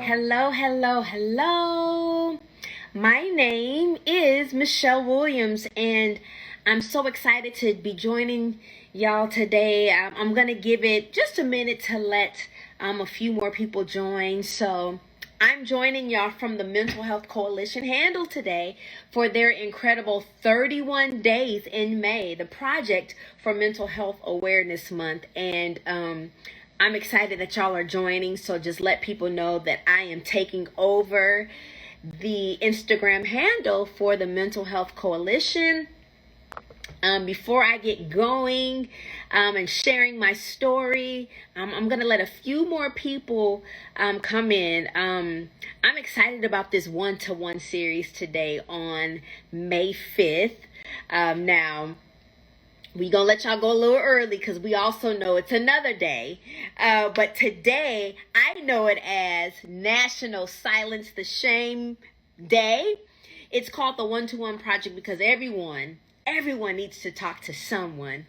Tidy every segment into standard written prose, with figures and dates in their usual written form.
Hello, hello, hello. My name is Michelle Williams, and I'm so excited to be joining y'all today. I'm going to give it just a minute to let a few more people join. So I'm joining y'all from the Mental Health Coalition handle today for their incredible 31 days in May, the project for Mental Health Awareness Month. And I'm excited that y'all are joining, so just let people know that I am taking over the Instagram handle for the Mental Health Coalition. Before I get going and sharing my story, I'm going to let a few more people come in. I'm excited about this one-to-one series today on May 5th. Now, we gonna let y'all go a little early because we also know it's another day. But today, I know it as National Silence the Shame Day. It's called the One-to-One Project because everyone needs to talk to someone.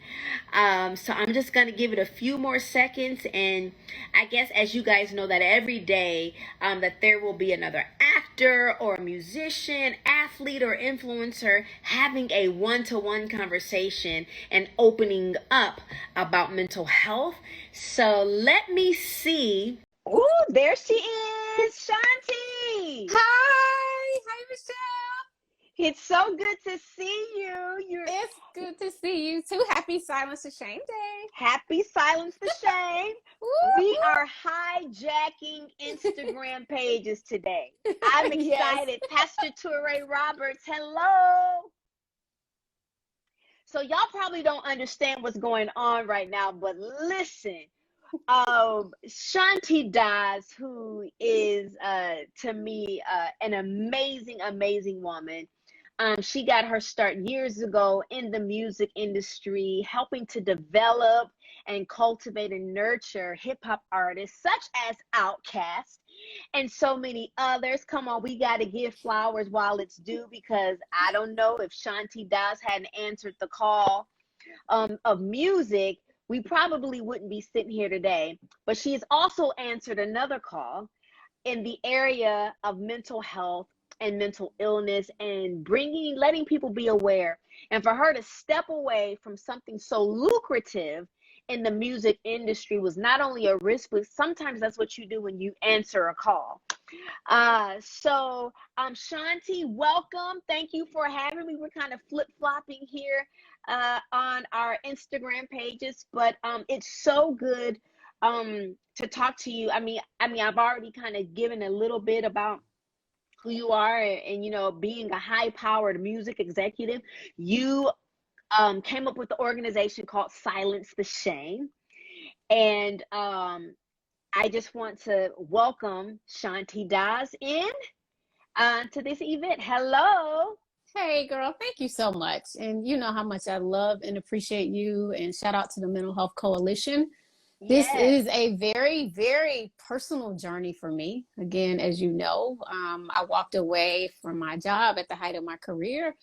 So I'm just going to give it a few more seconds. And I guess as you guys know that every day that there will be another actor or a musician, athlete or influencer having a one-to-one conversation and opening up about mental health. So let me see. Ooh, there she is, Shanti. Hi, Michelle. It's so good to see you. It's good to see you too. Happy Silence to Shame Day. Happy Silence the Shame. Woo, We woo. are hijacking Instagram pages today. I'm excited. Yes. Pastor Toure Roberts, hello. So y'all probably don't understand what's going on right now, but listen. Shanti Das, who is to me an amazing woman. She got her start years ago in the music industry, helping to develop and cultivate and nurture hip hop artists such as Outkast and so many others. Come on, we got to give flowers while it's due, because I don't know if Shanti Das hadn't answered the call of music, we probably wouldn't be sitting here today. But she has also answered another call in the area of mental health and mental illness and letting people be aware. And for her to step away from something so lucrative in the music industry was not only a risk, but sometimes that's what you do when you answer a call. So Shanti, welcome. Thank you for having me. We're kind of flip-flopping here on our Instagram pages, but it's so good to talk to you. I mean, I've already kind of given a little bit about who you are, and you know, being a high-powered music executive. You came up with the organization called Silence the Shame, and I just want to welcome Shanti Das in to this event. Hello. Hey, girl, thank you so much. And you know how much I love and appreciate you. And shout out to the Mental Health Coalition. This is a very, very personal journey for me. Again, as you know, I walked away from my job at the height of my career.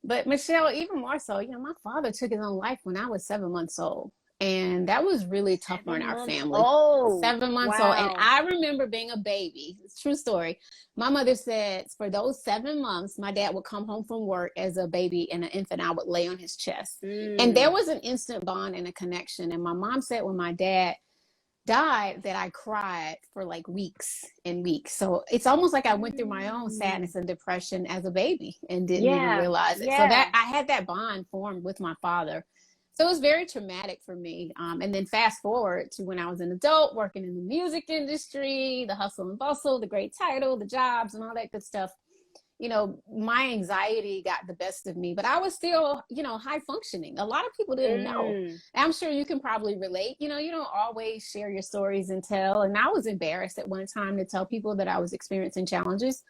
But Michelle, even more so, you know, my father took his own life when I was 7 months old. And that was really tough on our family. Oh, 7 months wow. old. And I remember being a baby. It's a true story. My mother said for those 7 months, my dad would come home from work as a baby and an infant. I would lay on his chest. And there was an instant bond and a connection. And my mom said when my dad died that I cried for like weeks and weeks. So it's almost like I went through my own sadness and depression as a baby and didn't even realize it. So that I had that bond formed with my father. So it was very traumatic for me. And then fast forward to when I was an adult working in the music industry, the hustle and bustle, the great title, the jobs and all that good stuff. You know, my anxiety got the best of me, but I was still, you know, high functioning. A lot of people didn't know. I'm sure you can probably relate. You know, you don't always share your stories and tell. And I was embarrassed at one time to tell people that I was experiencing challenges.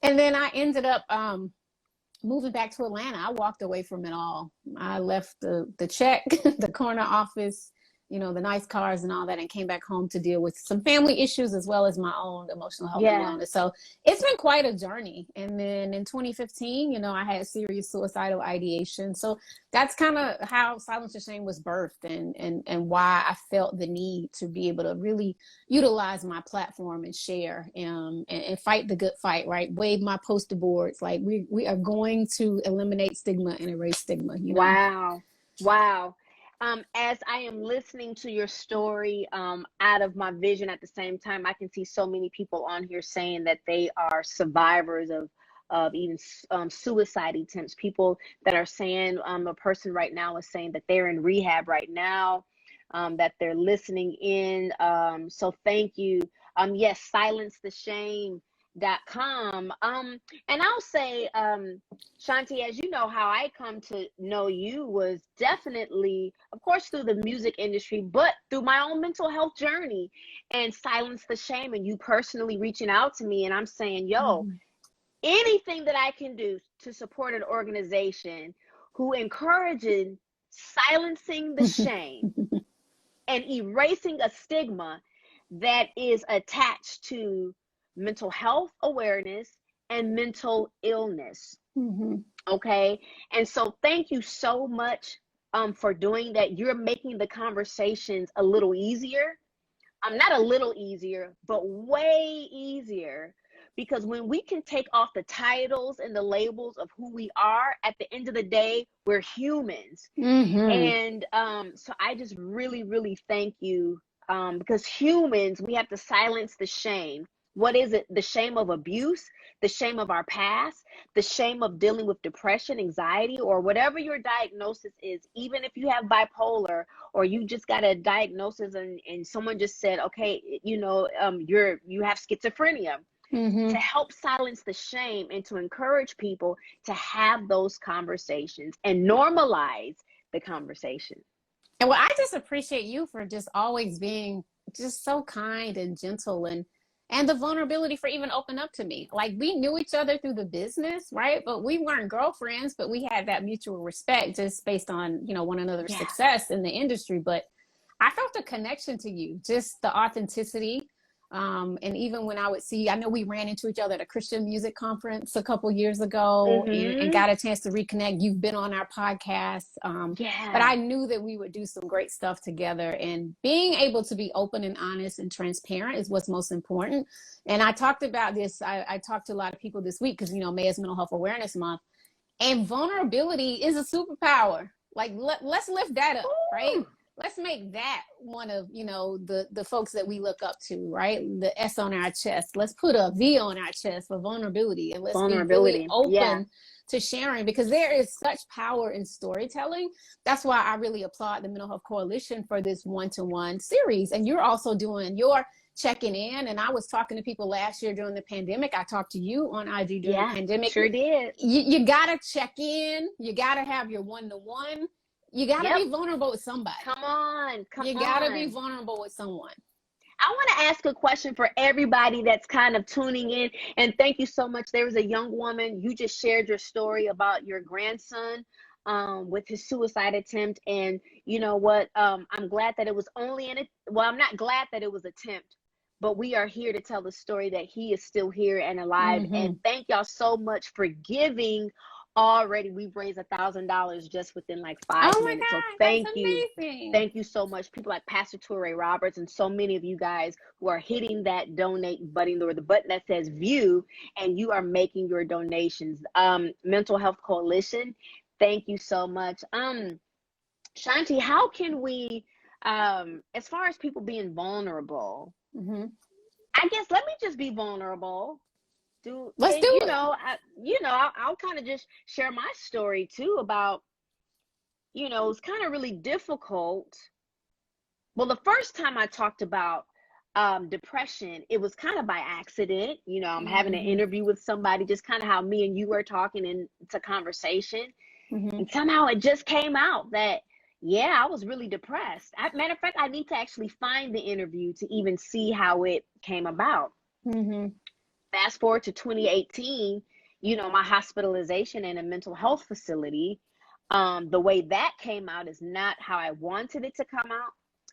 And then I ended up moving back to Atlanta. I walked away from it all. I left the check, the corner office, the nice cars and all that, and came back home to deal with some family issues as well as my own emotional health and wellness. So it's been quite a journey. And then in 2015, I had serious suicidal ideation. So that's kind of how Silence the Shame was birthed, and why I felt the need to be able to really utilize my platform and share and fight the good fight, right? Wave my poster boards. Like we are going to eliminate stigma and erase stigma. Wow. As I am listening to your story, out of my vision at the same time, I can see so many people on here saying that they are survivors of even suicide attempts. People that are saying, a person right now is saying that they're in rehab right now, that they're listening in. So thank you. Yes, Silence the Shame .com. And I'll say, Shanti, as you know, how I come to know you was definitely, of course, through the music industry, but through my own mental health journey and Silence the Shame, and you personally reaching out to me, and I'm saying, yo, anything that I can do to support an organization who encourages silencing the shame and erasing a stigma that is attached to mental health awareness and mental illness. Okay. And so thank you so much for doing that. You're making the conversations a little easier. Not a little easier, but way easier. Because when we can take off the titles and the labels of who we are, at the end of the day, we're humans. And so I just really, really thank you, because humans, we have to silence the shame. What is it? The shame of abuse, the shame of our past, the shame of dealing with depression, anxiety, or whatever your diagnosis is. Even if you have bipolar, or you just got a diagnosis and someone just said, okay, you have schizophrenia. To help silence the shame and to encourage people to have those conversations and normalize the conversation. And well, I just appreciate you for just always being just so kind and gentle, and the vulnerability for even open up to me. Like, we knew each other through the business, right? But we weren't girlfriends, but we had that mutual respect just based on, one another's success in the industry. But I felt a connection to you, just the authenticity. And even when I would see, I know we ran into each other at a Christian music conference a couple years ago, and got a chance to reconnect. You've been on our podcast. But I knew that we would do some great stuff together, and being able to be open and honest and transparent is what's most important. And I talked about this. I talked to a lot of people this week because, May is Mental Health Awareness Month, and vulnerability is a superpower. Like, let's lift that up, right? Let's make that one of, the folks that we look up to, right? The S on our chest. Let's put a V on our chest for vulnerability, and let's be really open to sharing, because there is such power in storytelling. That's why I really applaud the Mental Health Coalition for this one-to-one series. And you're also doing your checking in. And I was talking to people last year during the pandemic. I talked to you on IG during the pandemic. Sure did. You got to check in. You got to have your one-to-one. You got to be vulnerable with somebody. Come on. You got to be vulnerable with someone. I want to ask a question for everybody that's kind of tuning in. And thank you so much. There was a young woman, you just shared your story about your grandson with his suicide attempt. And you know what? I'm glad that it was only I'm not glad that it was attempt, but we are here to tell the story that he is still here and alive. And thank y'all so much for giving. Already we've raised $1,000 just within like 5 minutes. God, so thank you. Amazing. Thank you so much. People like Pastor Torrey Roberts and so many of you guys who are hitting that donate button, or the button that says view, and you are making your donations. Mental Health Coalition, thank you so much. Shanti, how can we, as far as people being vulnerable, I guess let me just be vulnerable. Let's do it. I'll kind of just share my story too about, it's kind of really difficult. Well, the first time I talked about depression, it was kind of by accident. I'm having an interview with somebody, just kind of how me and you were talking, and it's a conversation. And somehow it just came out that, I was really depressed. Matter of fact, I need to actually find the interview to even see how it came about. Fast forward to 2018, my hospitalization in a mental health facility, the way that came out is not how I wanted it to come out.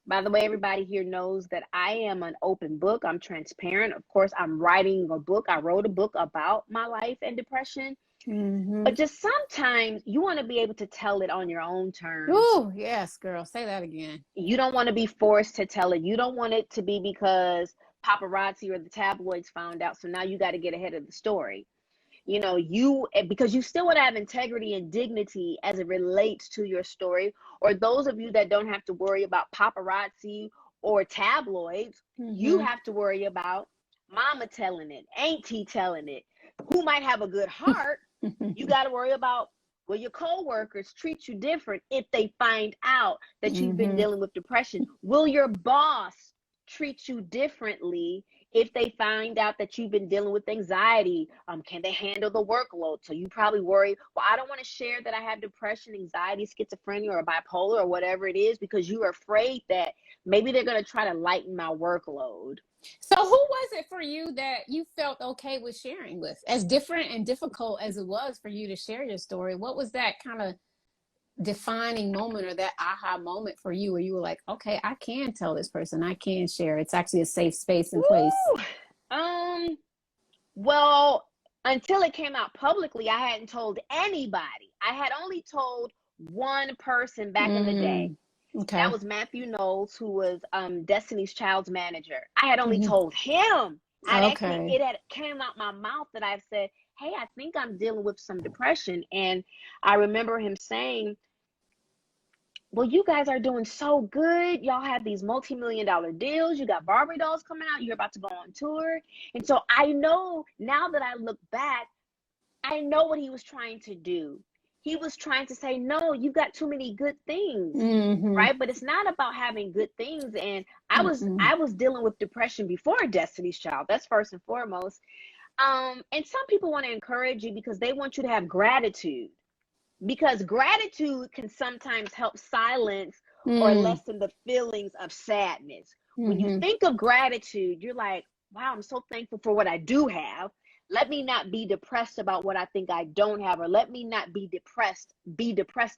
By the way, everybody here knows that I am an open book. I'm transparent. Of course, I'm writing a book. I wrote a book about my life and depression. But just sometimes you want to be able to tell it on your own terms. Oh, yes, girl. Say that again. You don't want to be forced to tell it. You don't want it to be because paparazzi or the tabloids found out. So now you got to get ahead of the story. You know, because you still want to have integrity and dignity as it relates to your story. Or those of you that don't have to worry about paparazzi or tabloids, you have to worry about mama telling it, auntie telling it, who might have a good heart. You got to worry about, will your coworkers treat you different if they find out that you've been dealing with depression? Will your boss treat you differently if they find out that you've been dealing with anxiety? Can they handle the workload? So you probably worry, well, I don't want to share that I have depression, anxiety, schizophrenia, or bipolar, or whatever it is, because you are afraid that maybe they're going to try to lighten my workload. So who was it for you that you felt okay with sharing with? As different and difficult as it was for you to share your story, what was that kind of defining moment or that aha moment for you where you were like, okay, I can tell this person, I can share. It's actually a safe space and place. Well, until it came out publicly, I hadn't told anybody. I had only told one person back in the day. Okay. That was Matthew Knowles, who was Destiny's Child's manager. I had only told him. It had came out my mouth that I've said, hey, I think I'm dealing with some depression. And I remember him saying, well, you guys are doing so good. Y'all have these multi-million-dollar deals. You got Barbie dolls coming out. You're about to go on tour. And so I know, now that I look back, I know what he was trying to do. He was trying to say, no, you've got too many good things, right? But it's not about having good things. And I was dealing with depression before Destiny's Child. That's first and foremost. And some people want to encourage you because they want you to have gratitude. Because gratitude can sometimes help silence or lessen the feelings of sadness. When you think of gratitude, you're like, wow, I'm so thankful for what I do have. Let me not be depressed about what I think I don't have, or let me not be depressed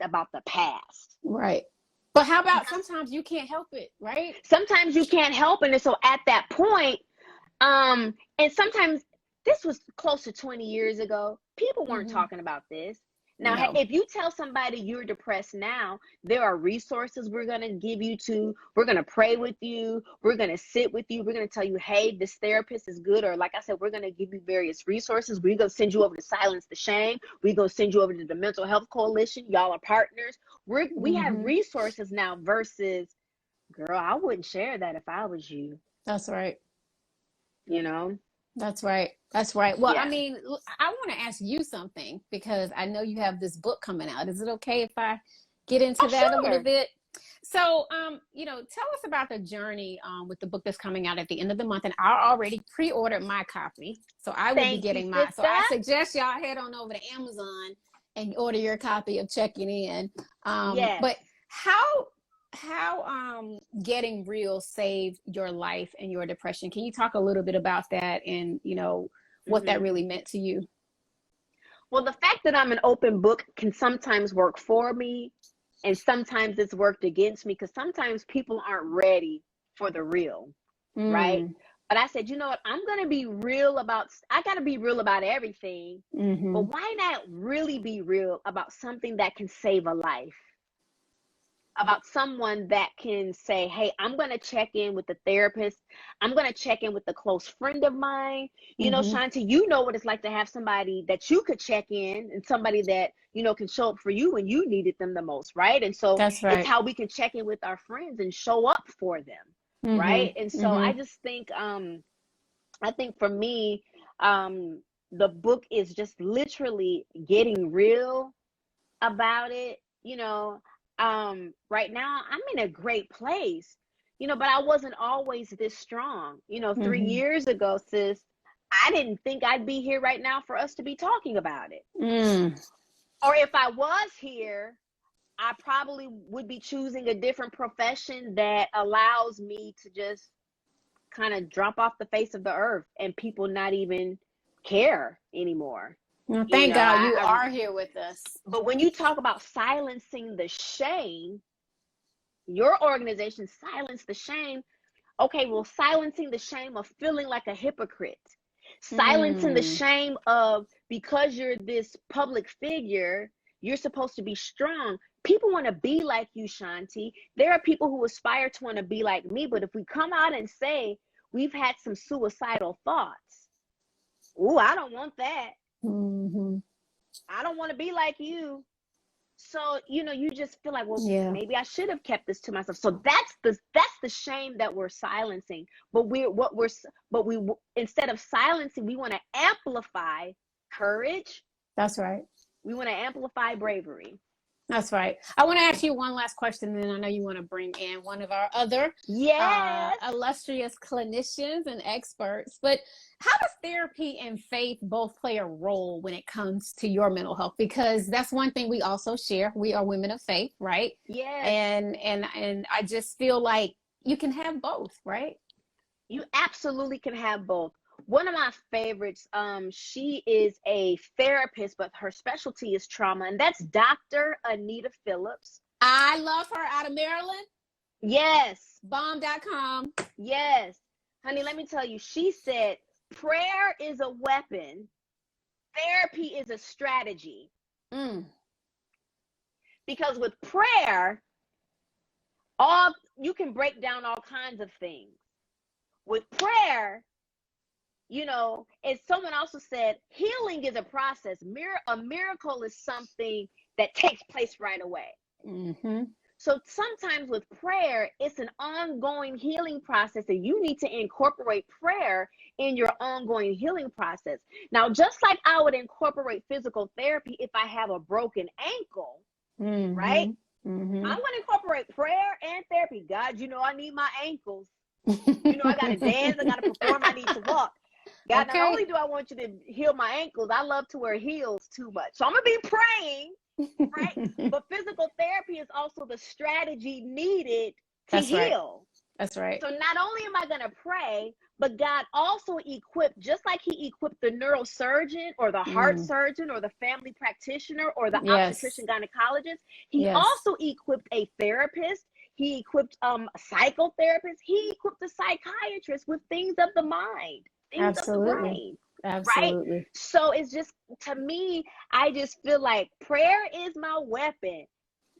about the past. Right. But how about sometimes you can't help it, right? Sometimes you can't help it. And so at that point, and sometimes this was close to 20 years ago, people weren't talking about this. Now, if you tell somebody you're depressed now, there are resources we're going to give you to. We're going to pray with you. We're going to sit with you. We're going to tell you, hey, this therapist is good. Or like I said, we're going to give you various resources. We're going to send you over to Silence the Shame. We're going to send you over to the Mental Health Coalition. Y'all are partners. We have resources now versus, girl, I wouldn't share that if I was you. That's right. You know? That's right. That's right. Well, I mean, I want to ask you something because I know you have this book coming out. Is it okay if I get into that a little bit? So, tell us about the journey with the book that's coming out at the end of the month. And I already pre-ordered my copy, so I will be getting mine. So I suggest y'all head on over to Amazon and order your copy of Checking In. But how getting real saved your life and your depression? Can you talk a little bit about that and, what that really meant to you? Well, the fact that I'm an open book can sometimes work for me and sometimes it's worked against me because sometimes people aren't ready for the real, right? But I said, you know what? I'm going to be real I got to be real about everything, but why not really be real about something that can save a life? About someone that can say, hey, I'm going to check in with the therapist. I'm going to check in with a close friend of mine. You know, Shanti, you know what it's like to have somebody that you could check in and somebody that, can show up for you when you needed them the most, right? And so it's how we can check in with our friends and show up for them, right? And so I just think, I think for me, the book is just literally getting real about it, right now I'm in a great place, but I wasn't always this strong. 3 years ago, sis, I didn't think I'd be here right now for us to be talking about it. Or if I was here, I probably would be choosing a different profession that allows me to just kind of drop off the face of the earth and people not even care anymore. Well, thank God you are here with us. But when you talk about silencing the shame, your organization, Silence the Shame. Okay, well, silencing the shame of feeling like a hypocrite, silencing the shame of, because you're this public figure, you're supposed to be strong. People want to be like you, Shanti. There are people who aspire to want to be like me, but if we come out and say we've had some suicidal thoughts, ooh, I don't want that. I don't want to be like you. So, you just feel like, well, maybe I should have kept this to myself. So that's the shame that we're silencing. But instead of silencing, we want to amplify courage. That's right. We want to amplify bravery. That's right. I want to ask you one last question, and then I know you want to bring in one of our other illustrious clinicians and experts. But how does therapy and faith both play a role when it comes to your mental health? Because that's one thing we also share. We are women of faith, right? Yes. And I just feel like you can have both, right? You absolutely can have both. One of my favorites, she is a therapist, but her specialty is trauma, and that's Dr. Anita Phillips. I love her, out of Maryland. Yes. Bomb.com. Yes. Honey, let me tell you, she said, prayer is a weapon. Therapy is a strategy. Because with prayer, you can break down all kinds of things. With prayer, as someone also said, healing is a process. A miracle is something that takes place right away. So sometimes with prayer, it's an ongoing healing process, and you need to incorporate prayer in your ongoing healing process. Now, just like I would incorporate physical therapy if I have a broken ankle, right? I'm going to incorporate prayer and therapy. God, I need my ankles. I got to dance, I got to perform, I need to walk. God, not only do I want you to heal my ankles, I love to wear heels too much. So I'm going to be praying, right? But physical therapy is also the strategy needed to heal. That's right. So not only am I going to pray, but God also equipped, just like he equipped the neurosurgeon or the heart surgeon or the family practitioner or the obstetrician gynecologist, he also equipped a therapist. He equipped a psychotherapist. He equipped a psychiatrist with things of the mind. Absolutely. Absolutely. Right? So it's just, to me, I just feel like prayer is my weapon.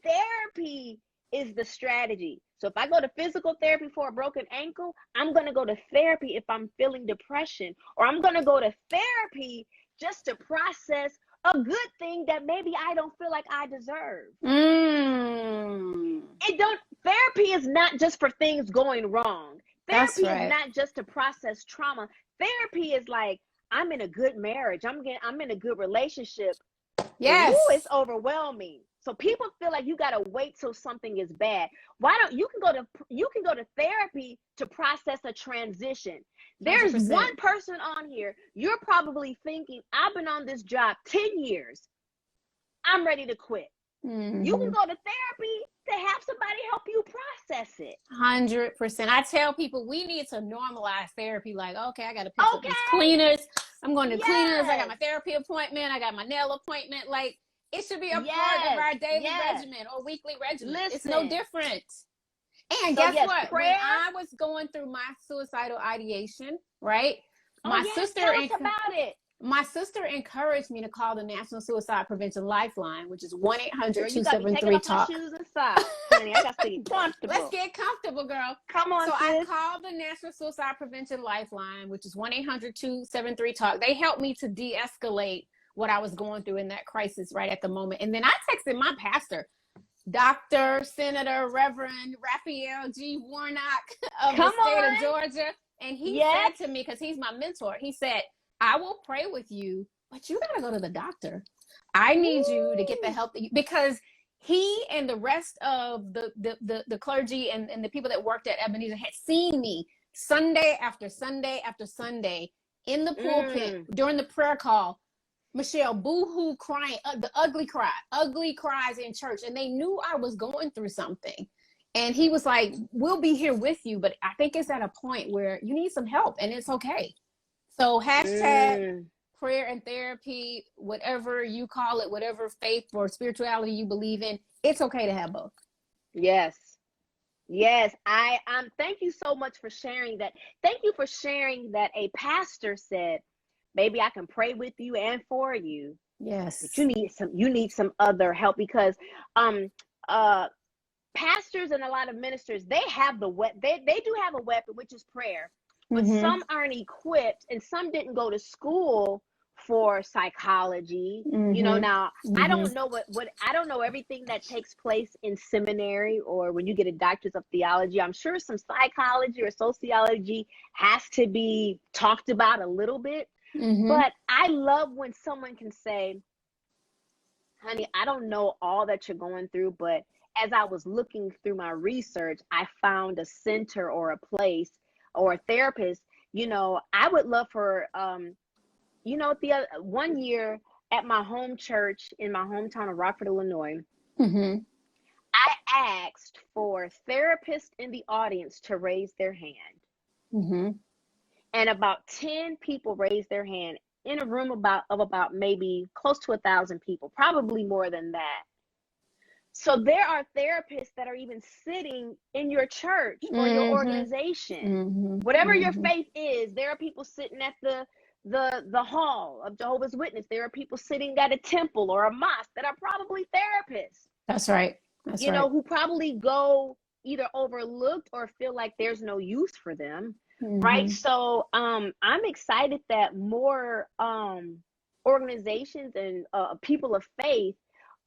Therapy is the strategy. So if I go to physical therapy for a broken ankle, I'm going to go to therapy if I'm feeling depression, or I'm going to go to therapy just to process a good thing that maybe I don't feel like I deserve. Therapy is not just for things going wrong. Therapy is not just to process trauma. Therapy is like, I'm in a good marriage. I'm in a good relationship. Yes. Ooh, it's overwhelming. So people feel like you got to wait till something is bad. Why don't you can go to therapy to process a transition. There's 100%. One person on here, you're probably thinking, I've been on this job 10 years. I'm ready to quit. You can go to therapy to have somebody help you process it. 100%. I tell people we need to normalize therapy. Like, okay, I got to pick up these cleaners. I'm going to cleaners. I got my therapy appointment. I got my nail appointment. Like, it should be a part of our daily regimen or weekly regimen. Listen. It's no different. And guess what? Prayer, when I was going through my suicidal ideation, right? My sister tell us about it. My sister encouraged me to call the National Suicide Prevention Lifeline, which is 1-800-273-TALK. Shoes and socks, honey. I got to get comfortable. Let's get comfortable, girl. Come on, So sis. I called the National Suicide Prevention Lifeline, which is 1-800-273-TALK. They helped me to de-escalate what I was going through in that crisis right at the moment. And then I texted my pastor, Dr. Senator Reverend Raphael G. Warnock of the state of Georgia. And he said to me, because he's my mentor, he said, I will pray with you, but you got to go to the doctor. I need you to get the help that because he and the rest of the clergy and the people that worked at Ebenezer had seen me Sunday after Sunday after Sunday in the pulpit during the prayer call. Michelle, boo-hoo crying, the ugly cries in church. And they knew I was going through something. And he was like, we'll be here with you, but I think it's at a point where you need some help and it's okay. So hashtag prayer and therapy, whatever you call it, whatever faith or spirituality you believe in, it's okay to have both. Yes. Yes, thank you so much for sharing that. Thank you for sharing that a pastor said, "Baby, I can pray with you and for you, but Yes. you need some other help because um uh pastors and a lot of ministers, they have they do have a weapon, which is prayer, but Mm-hmm. some aren't equipped and some didn't go to school for psychology. Mm-hmm. Now I Mm-hmm. don't know what I don't know everything that takes place in seminary or when you get a doctorate of theology. I'm sure some psychology or sociology has to be talked about a little bit, Mm-hmm. but I love when someone can say, honey, I don't know all that you're going through, but as I was looking through my research, I found a center or a place or a therapist. I would love for, one year at my home church in my hometown of Rockford, Illinois, Mm-hmm. I asked for therapists in the audience to raise their hand. Mm-hmm. And about 10 people raised their hand in a room about maybe close to 1,000 people, probably more than that. So there are therapists that are even sitting in your church or your Mm-hmm. organization. Mm-hmm. Whatever your Mm-hmm. faith is, there are people sitting at the hall of Jehovah's Witness. There are people sitting at a temple or a mosque that are probably therapists, That's right. That's right. who probably go either overlooked or feel like there's no use for them. Right. Mm-hmm. So I'm excited that more organizations and people of faith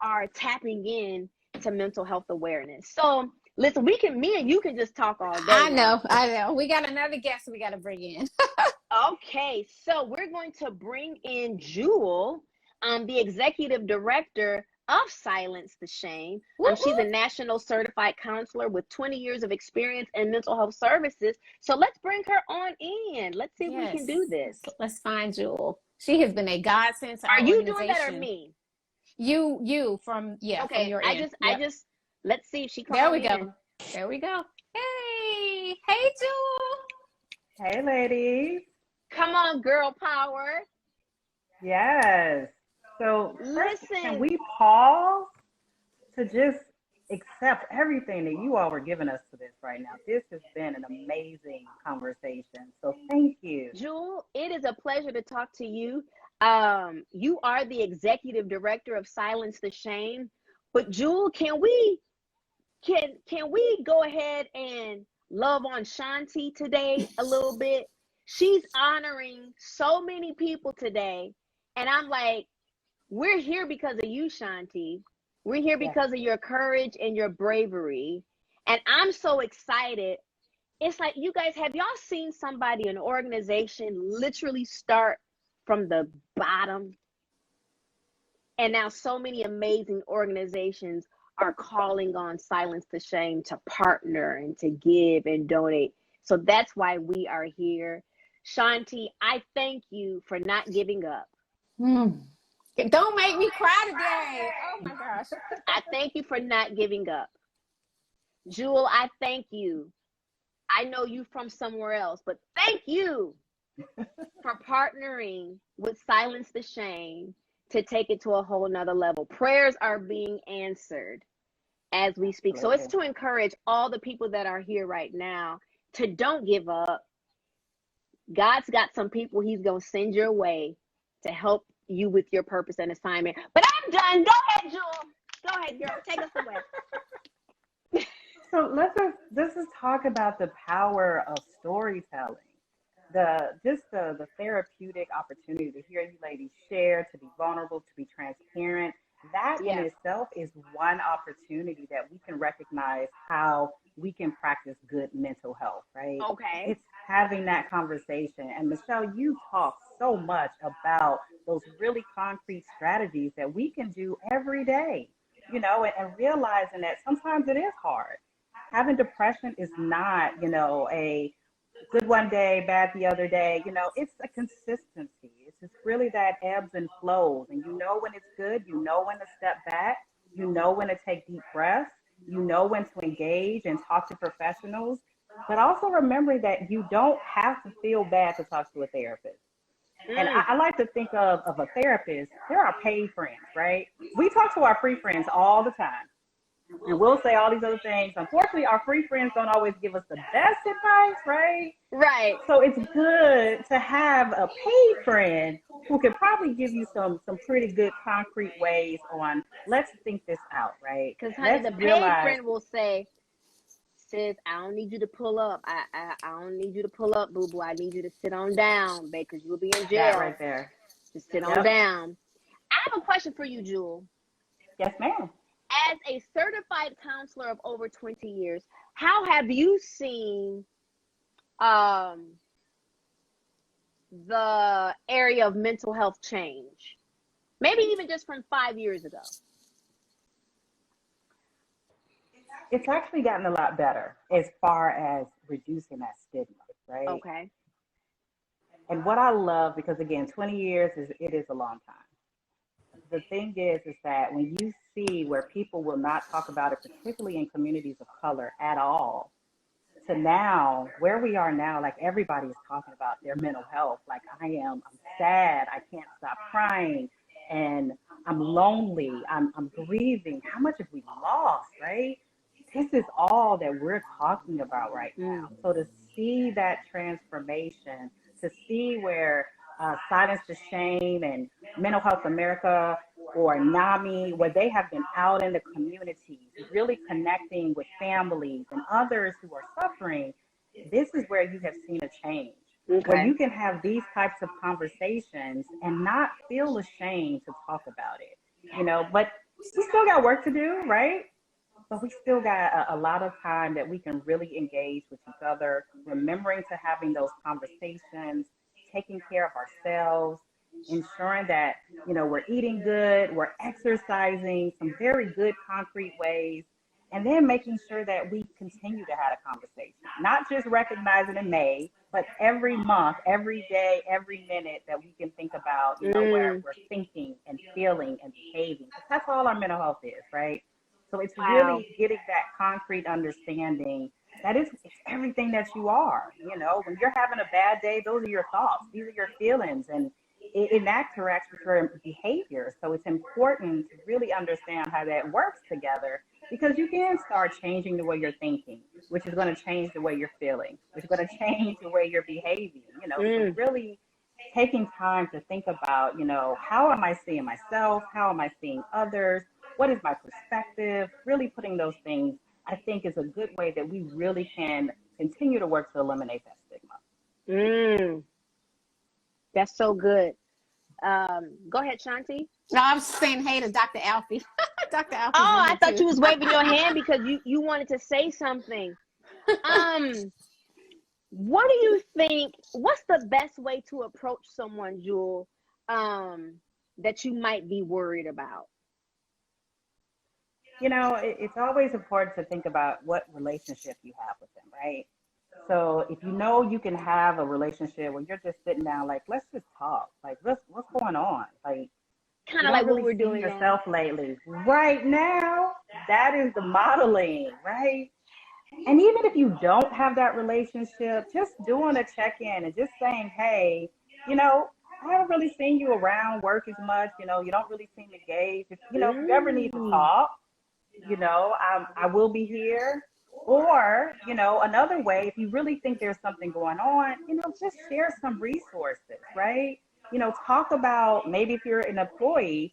are tapping in to mental health awareness. So listen, me and you can just talk all day I now. know. I know. We got another guest we got to bring in. Okay, so we're going to bring in Jewell, the executive director of Silence the Shame. She's a national certified counselor with 20 years of experience in mental health services. So let's bring her on in. Let's see if we can Yes. do this. Let's find Jewell. She has been a godsend to Are our you doing that or organization. me? You from from Okay, your I end. just I Yep. just let's see if she come There on we go. in. There we go. Hey, Jewell. Hey, ladies. Come on, girl power. Yes. So first, can Listen, we pause to just accept everything that you all were giving us to this right now? This has been an amazing conversation. So thank you. Jewell, it is a pleasure to talk to you. You are the executive director of Silence the Shame. But Jewell, can we go ahead and love on Shanti today a little bit? She's honoring so many people today. And I'm like, we're here because of you, Shanti. We're here Yes. because of your courage and your bravery. And I'm so excited. It's like, you guys, have y'all seen somebody, an organization, literally start from the bottom? And now so many amazing organizations are calling on Silence the Shame to partner and to give and donate. So that's why we are here. Shanti, I thank you for not giving up. Mm. Don't make me cry today. Oh my gosh. I thank you for not giving up. Jewell, I thank you. I know you from somewhere else, but thank you for partnering with Silence the Shame to take it to a whole nother level. Prayers are being answered as we speak. So it's Absolutely. to encourage all the people that are here right now to don't give up. God's got some people he's going to send your way to help you with your purpose and assignment. But I'm done. Go ahead, Jewell. Go ahead, girl. Take us away. So let's just talk about the power of storytelling. The therapeutic opportunity to hear you ladies share, to be vulnerable, to be transparent. That in Yeah. itself is one opportunity that we can recognize how we can practice good mental health, right? Okay. It's having that conversation. And Michelle, you talk so much about those really concrete strategies that we can do every day, and realizing that sometimes it is hard. Having depression is not, a good one day, bad the other day. It's a consistency. It's just really that ebbs and flows. And you know when it's good, you know when to step back, you know when to take deep breaths, you know when to engage and talk to professionals. But also remembering that you don't have to feel bad to talk to a therapist. And Mm. I like to think of a therapist, they're our paid friends, right? We talk to our free friends all the time. and we'll say all these other things. Unfortunately, our free friends don't always give us the best advice, right? Right. So it's good to have a paid friend who can probably give you some pretty good concrete ways on, let's think this out, right? Because, honey, Let's the paid realize friend will say, sis, I don't need you to pull up. I don't need you to pull up, boo boo. I need you to sit on down, babe, because you'll be in that jail. right there. Just sit on Yep. down. I have a question for you, Jewell. Yes, ma'am. As a certified counselor of over 20 years, how have you seen the area of mental health change? Maybe even just from 5 years ago. It's actually gotten a lot better as far as reducing that stigma, right? Okay. And what I love, because again, 20 years is a long time. The thing is that when you see where people will not talk about it, particularly in communities of color at all, to now, where we are now, like everybody is talking about their mental health. Like I'm sad, I can't stop crying, and I'm lonely, I'm grieving. How much have we lost, right? This is all that we're talking about right now. So to see that transformation, to see where Silence the Shame and Mental Health America or NAMI, where they have been out in the communities, really connecting with families and others who are suffering, this is where you have seen a change. Where you can have these types of conversations and not feel ashamed to talk about it, but we still got work to do, right? But we still got a lot of time that we can really engage with each other, remembering to having those conversations, taking care of ourselves, ensuring that, we're eating good, we're exercising, some very good concrete ways, and then making sure that we continue to have a conversation, not just recognizing in May, but every month, every day, every minute that we can think about, where we're thinking and feeling and behaving. Because that's all our mental health is, right? So it's really getting that concrete understanding that it's everything that you are. When you're having a bad day, those are your thoughts, these are your feelings, and it interacts with your behavior. So it's important to really understand how that works together, because you can start changing the way you're thinking, which is going to change the way you're feeling, which is going to change the way you're behaving. So really taking time to think about, how am I seeing myself? How am I seeing others? What is my perspective? Really putting those things, I think, is a good way that we really can continue to work to eliminate that stigma. That's so good. Go ahead, Shanti. No, I was saying hey to Dr. Alfie. Dr. Alfie. Oh, I thought you was waving your hand because you wanted to say something. What do you think? What's the best way to approach someone, Jewell, that you might be worried about? It's always important to think about what relationship you have with them, right? So if you can have a relationship where you're just sitting down, like, let's just talk. Like, what's going on? Like, kind of like really what we're doing yourself lately. Right now, that is the modeling, right? And even if you don't have that relationship, just doing a check-in and just saying, hey, I haven't really seen you around work as much. You don't really seem engaged. If you ever need to talk, I will be here. Or, another way, if you really think there's something going on, just share some resources, right? Talk about, maybe if you're an employee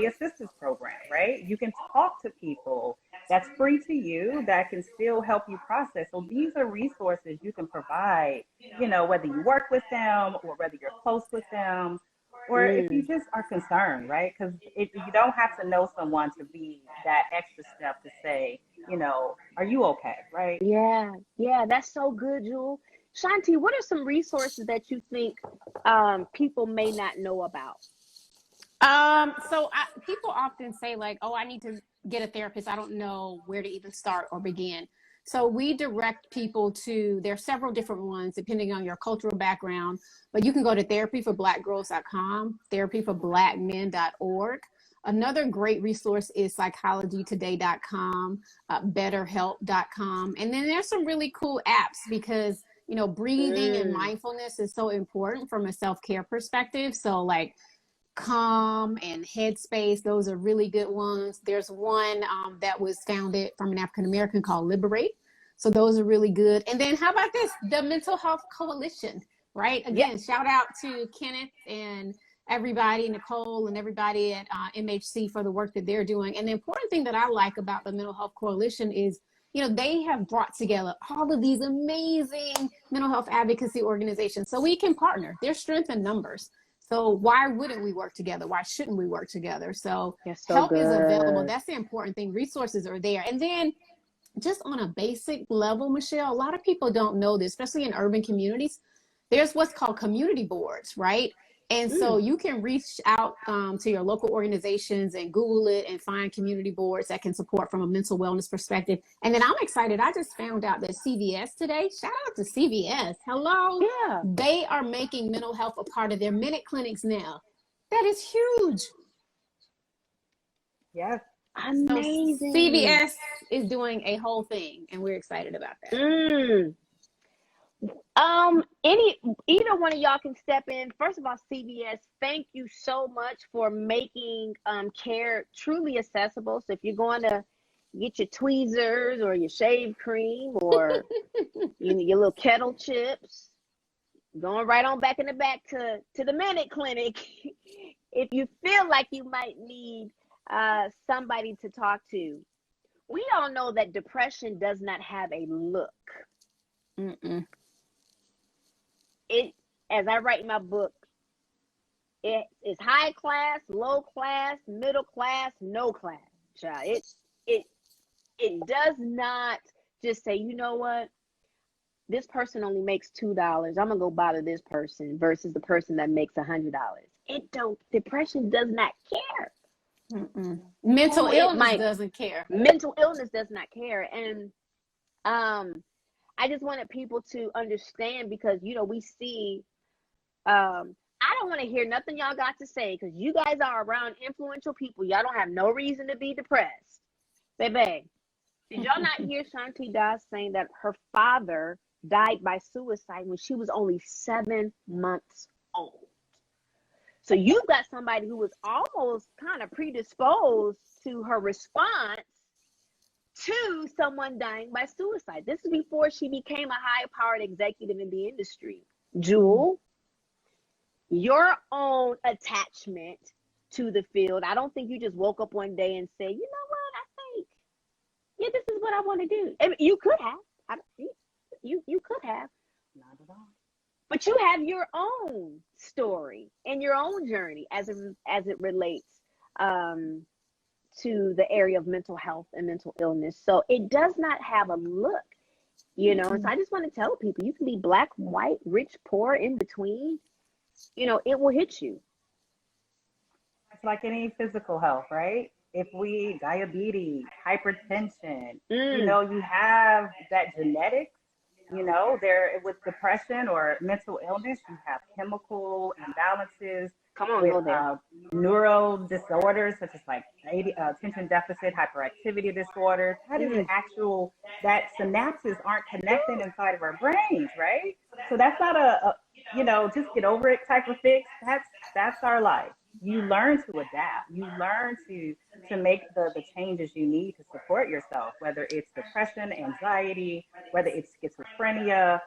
assistance program, right? You can talk to people. That's free to you, that can still help you process. So these are resources you can provide, whether you work with them or whether you're close with them, or if you just are concerned, right? Because you don't have to know someone to be that extra step to say, are you okay, right? Yeah, that's so good, Jewell. Shanti, what are some resources that you think people may not know about? People often say like, oh, I need to get a therapist. I don't know where to even start or begin. So we direct people to, there are several different ones depending on your cultural background, but you can go to therapyforblackgirls.com, therapyforblackmen.org. Another great resource is psychologytoday.com, betterhelp.com. And then there's some really cool apps because, breathing and mindfulness is so important from a self-care perspective. So like Calm and Headspace. Those are really good ones. There's one that was founded from an African American called Liberate. So those are really good. And then how about this? The Mental Health Coalition, right? Again, shout out to Kenneth and everybody, Nicole and everybody at MHC for the work that they're doing. And the important thing that I like about the Mental Health Coalition is, you know, they have brought together all of these amazing mental health advocacy organizations so we can partner. There's strength in numbers. So why wouldn't we work together? Why shouldn't we work together? So help is available. That's the important thing. Resources are there. And then just on a basic level, Michelle, a lot of people don't know this, especially in urban communities. There's what's called community boards, right? And so you can reach out to your local organizations and Google it and find community boards that can support from a mental wellness perspective. And then I'm excited. I just found out that CVS today, shout out to CVS. Hello. Yeah. They are making mental health a part of their minute clinics now. That is huge. Yes. Amazing. So CVS is doing a whole thing, and we're excited about that. Either one of y'all can step in. First of all, CVS, thank you so much for making care truly accessible. So if you're going to get your tweezers or your shave cream or your little kettle chips, going right on back in the back to the Minute Clinic. If you feel like you might need somebody to talk to, we all know that depression does not have a look. It, as I write in my book, it is high class, low class, middle class, no class. Child. It does not just say, you know what, this person only makes $2. I'm gonna go bother this person versus the person that makes $100. Depression does not care. Mental illness doesn't care. Mental illness does not care. And I just wanted people to understand, because, you know, we see, I don't want to hear nothing y'all got to say, because you guys are around influential people. Y'all don't have no reason to be depressed. Baby, did y'all not hear Shanti Das saying that her father died by suicide when she was only 7 months old? So you've got somebody who was almost kind of predisposed to her response to someone dying by suicide. This is before she became a high-powered executive in the industry. Jewell, your own attachment to the field, I don't think you just woke up one day and said, you know what, I think, yeah, this is what I want to do. I mean, you could have. You could have. Not at all. But you have your own story and your own journey as it relates to the area of mental health and mental illness. So it does not have a look, you know. And so I just want to tell people, you can be black, white, rich, poor, in between. You know, it will hit you. It's like any physical health, right? If diabetes, hypertension, you know, you have that genetics, you know, there with depression or mental illness, you have chemical imbalances. With neuro disorders such as like attention deficit hyperactivity disorders. That is that synapses aren't connecting inside of our brains, right? So that's not a you know, just get over it type of fix. That's our life. You learn to adapt. You learn to make the changes you need to support yourself, whether it's depression, anxiety, whether it's schizophrenia.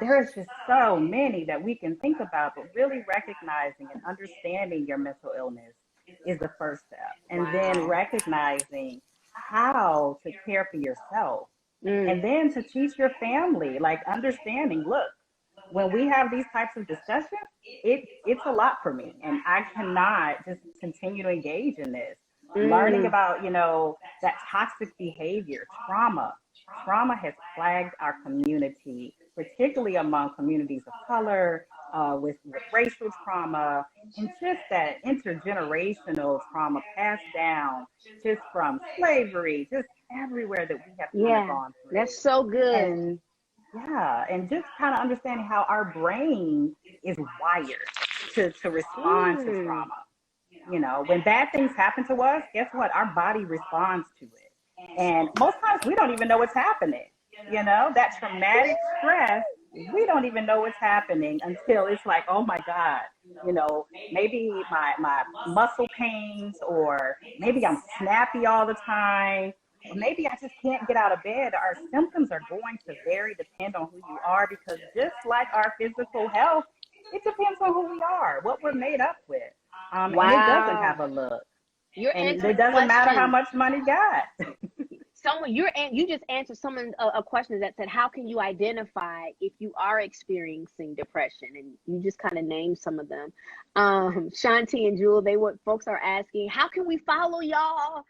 There is just so many that we can think about, but really recognizing and understanding your mental illness is the first step. And then recognizing how to care for yourself. And then to teach your family, like understanding, look, when we have these types of discussions, it's a lot for me, and I cannot just continue to engage in this. Learning about, you know, that toxic behavior, trauma has plagued our community, particularly among communities of color, with racial trauma, and just that intergenerational trauma passed down just from slavery, just everywhere that we have kind of gone through. That's so good. And just kind of understanding how our brain is wired to respond to trauma. You know, when bad things happen to us, guess what? Our body responds to it. And most times we don't even know what's happening. You know, that traumatic stress we don't even know what's happening until it's like, oh my God, maybe my muscle pains, or maybe I'm snappy all the time, or maybe I just can't get out of bed. Our symptoms are going to vary, depend on who you are, because just like our physical health, it depends on who we are, what we're made up with. And it doesn't Wow. have a look. You're And it answering doesn't matter how questions. much money you got. You just answered someone a question that said, how can you identify if you are experiencing depression? And you just kind of named some of them. Shanti and Jewell, folks are asking, how can we follow y'all?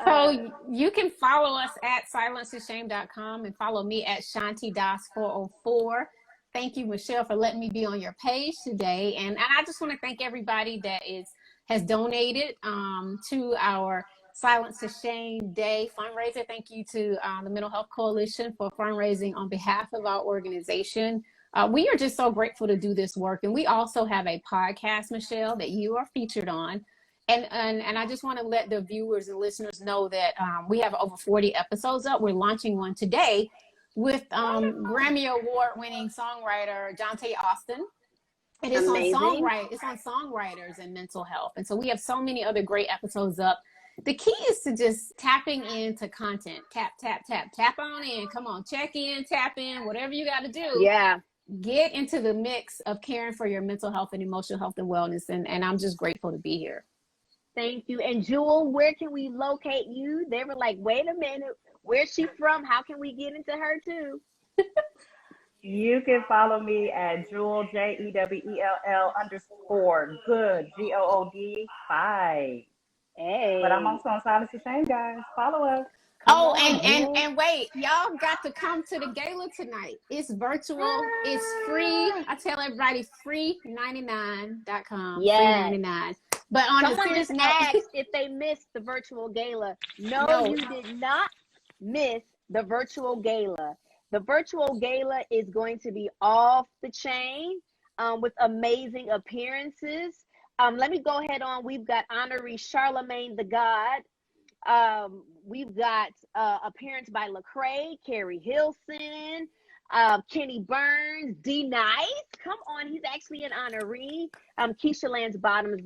So you can follow us at silencetheshame.com and follow me at Shanti Das 404. Thank you, Michelle, for letting me be on your page today. And I just want to thank everybody that has donated to our Silence to Shame Day fundraiser. Thank you to the Mental Health Coalition for fundraising on behalf of our organization. We are just so grateful to do this work. And we also have a podcast, Michelle, that you are featured on. And I just want to let the viewers and listeners know that we have over 40 episodes up. We're launching one today with Grammy Award-winning songwriter Jonte Austin. And it's on songwriters and mental health. And so we have so many other great episodes up. The key is to just tapping into content. Tap on in. Come on, check in, tap in, whatever you got to do. Yeah. Get into the mix of caring for your mental health and emotional health and wellness. And I'm just grateful to be here. Thank you. And Jewell, where can we locate you? They were like, wait a minute, where's she from? How can we get into her too? You can follow me at Jewell, JEWELL _ good, GOOD 5. Hey. But I'm also on Silence to Shame, guys. Follow us. And wait, y'all got to come to the gala tonight. It's virtual. It's free. I tell everybody, free99.com. Yeah. Free 99. But on someone a serious just note, asked if they missed the virtual gala. No, you did not miss the virtual gala. The virtual gala is going to be off the chain with amazing appearances. Let me go ahead on. We've got honoree Charlemagne the God. We've got appearance by Lecrae, Carrie Hilson, Kenny Burns, D Nice. Come on, he's actually an honoree. Keisha Lance Bottoms,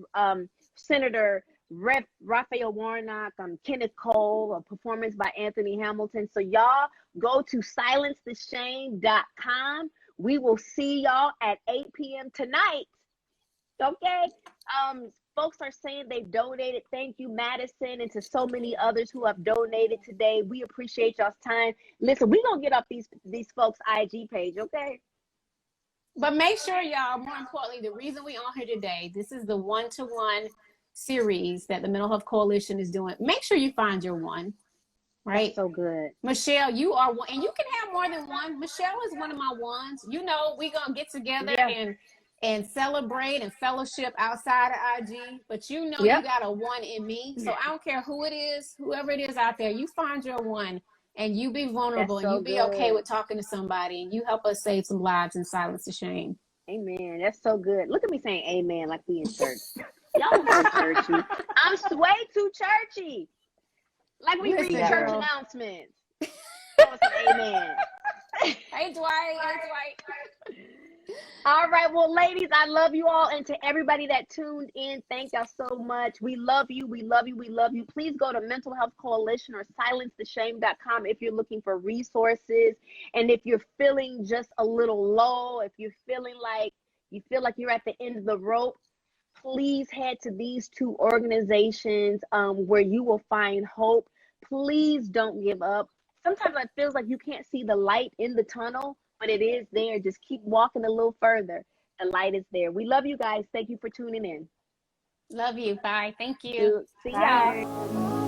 Senator Raphael Warnock, Kenneth Cole, a performance by Anthony Hamilton. So y'all go to silencetheshame.com. We will see y'all at 8 p.m. tonight. Okay. Folks are saying they've donated. Thank you, Madison, and to so many others who have donated today. We appreciate y'all's time. Listen, we're going to get up these folks' IG page, okay? But make sure, y'all, more importantly, the reason we on here today, this is the one-to-one series that the Mental Health Coalition is doing. Make sure you find your one, right? That's so good. Michelle, you are one, and you can have more than one. Michelle is one of my ones. You know, we're going to get together and celebrate and fellowship outside of IG, but you know you got a one in me. So I don't care who it is, whoever it is out there, you find your one and you be vulnerable and you be okay with talking to somebody and you help us save some lives and silence the shame. Amen. That's so good. Look at me saying amen like we in church. Y'all so churchy. I'm way too churchy. Like we read church announcements. Amen. Hey, Dwight. All right, well, ladies, I love you all, and to everybody that tuned in, thank y'all so much. We love you. Please go to Mental Health Coalition or silencetheshame.com if you're looking for resources, and if you're feeling just a little low, if you're feeling like you feel like you're at the end of the rope, please head to these two organizations where you will find hope. Please don't give up. Sometimes it feels like you can't see the light in the tunnel, but it is there. Just keep walking a little further. The light is there. We love you guys. Thank you for tuning in. Love you. Bye. Thank you. See y'all.